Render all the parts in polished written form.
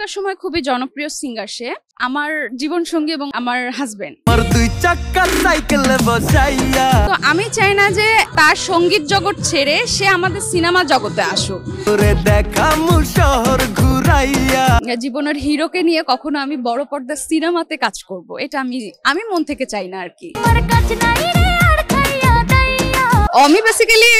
এখনকার সময় খুবই জনপ্রিয় সিঙ্গার সে, আমার জীবন সঙ্গী এবং আমার হাজবেন্ড। তো আমি চাই না যে তার সঙ্গীত জগৎ ছেড়ে সে আমাদের সিনেমা জগতে আসুক। জীবনের হিরোকে নিয়ে কখনো আমি বড় পর্দার সিনেমাতে কাজ করব, এটা আমি মন থেকে চাই না আর কি। আমি বেসিক্যালি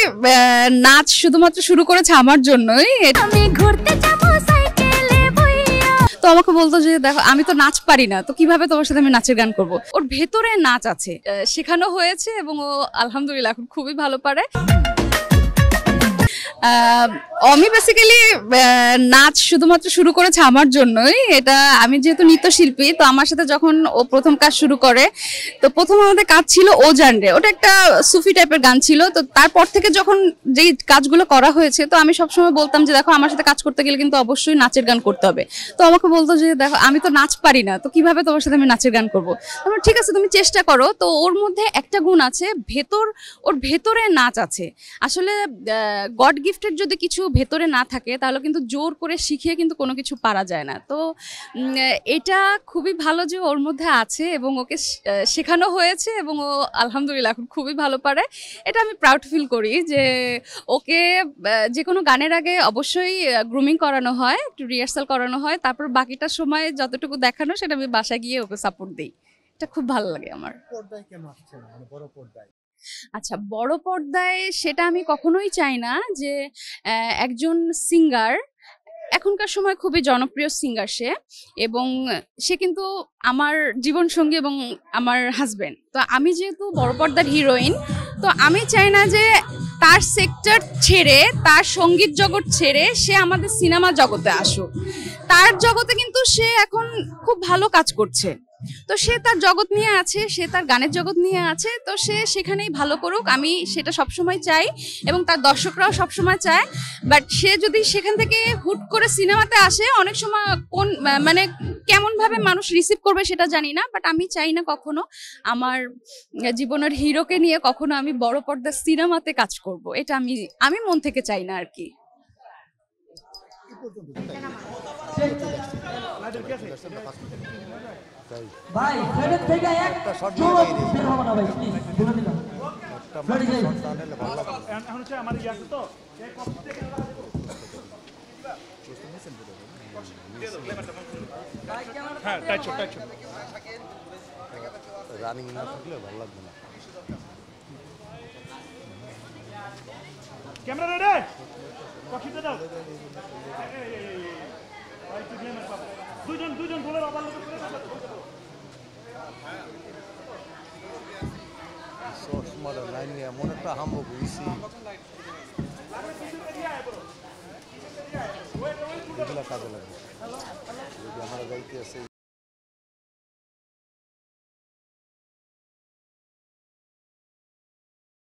নাচ শুধুমাত্র শুরু করেছে আমার জন্যই। আমি ঘুরতে যাব সাইকেলে বইয়া, তো আমাকে বলতো যে দেখো আমি তো নাচ পারি না, তো কিভাবে তোমার সাথে আমি নাচের গান করব। ওর ভেতরে নাচ আছে, শেখানো হয়েছে এবং ও আলহামদুলিল্লাহ এখন খুবই ভালো পারে। আমি বেসিক্যালি নাচ শুধুমাত্র শুরু করেছে আমার জন্যই। এটা আমি যেহেতু নৃত্যশিল্পী, তো আমার সাথে যখন ও প্রথম কাজ শুরু করে, তো প্রথম আমাদের কাজ ছিল ও জানরে, ওটা একটা সুফি টাইপের গান ছিল। তো তারপর থেকে যখন যেই কাজগুলো করা হয়েছে, তো আমি সবসময় বলতাম যে দেখো আমার সাথে কাজ করতে গেলে কিন্তু অবশ্যই নাচের গান করতে হবে। তো আমাকে বলতো যে দেখো আমি তো নাচ পারি না, তো কিভাবে তোমার সাথে আমি নাচের গান করবো। আমার ঠিক আছে তুমি চেষ্টা করো। তো ওর মধ্যে একটা গুণ আছে, ওর ভেতরে নাচ আছে। আসলে গড গিফটেড যদি কিছু ভেতরে না থাকে তাহলে কিন্তু জোর করে শিখিয়ে কিন্তু কোনো কিছু পারা যায় না। তো এটা খুবই ভালো যে ওর মধ্যে আছে এবং ওকে শেখানো হয়েছে এবং ও আলহামদুলিল্লাহ এখন খুবই ভালো পারে। এটা আমি প্রাউড ফিল করি যে ওকে যে কোনো গানের আগে অবশ্যই গ্রুমিং করানো হয়, একটু রিহার্সাল করানো হয়, তারপর বাকিটা সময় যতটুকু দেখানো সেটা আমি বাসায় গিয়ে ওকে সাপোর্ট দিই। এটা খুব ভালো লাগে আমার। আচ্ছা, বড় পর্দায় সেটা আমি কখনোই চাই না যে একজন সিঙ্গার, এখনকার সময় খুবই জনপ্রিয় সিঙ্গার সে, এবং সে কিন্তু আমার জীবন সঙ্গী এবং আমার হাজবেন্ড। তো আমি যেহেতু বড় পর্দার হিরোইন, তো আমি চাই না যে তার সেক্টর ছেড়ে, তার সঙ্গীত জগৎ ছেড়ে সে আমাদের সিনেমা জগতে আসুক। তার জগতে কিন্তু সে এখন খুব ভালো কাজ করছে। তো সে তার জগৎ নিয়ে আছে, সে তার গানের জগৎ নিয়ে আছে, তো সে সেখানেই ভালো করুক, আমি সেটা সবসময় চাই এবং তার দর্শকরাও সবসময় চায়। বাট সে যদি সেখান থেকে হুট করে সিনেমাতে আসে, অনেক সময় কোন মানে কেমন ভাবে মানুষ রিসিভ করবে সেটা জানি না। বাট আমি চাই না কখনো আমার জীবনের হিরোকে নিয়ে কখনো আমি বড় পর্দার সিনেমাতে কাজ করব, এটা আমি মন থেকে চাই না আর কি। ভাই সাইডের থেকে একটা শট বের হবে না ভাই, প্লিজ বলে দিলাম একটা শট টানলে ভালো লাগবে। এখন হচ্ছে আমার ইয়াতে তো এই কপি থেকে হ্যাঁ টাইট শট রানিং না থাকলে ভালো লাগবে না। ক্যামেরা রেডি, কপিতে দাও। ভাই তুই গেম পাবো, দুইজন বলে আবার লোক করে দাও। শর্টস মডেল লাইন নিয়ে মনে একটা হামবো বুঝছি এগুলা কাজে লাগবে যদি আমরা যাইতে আছে।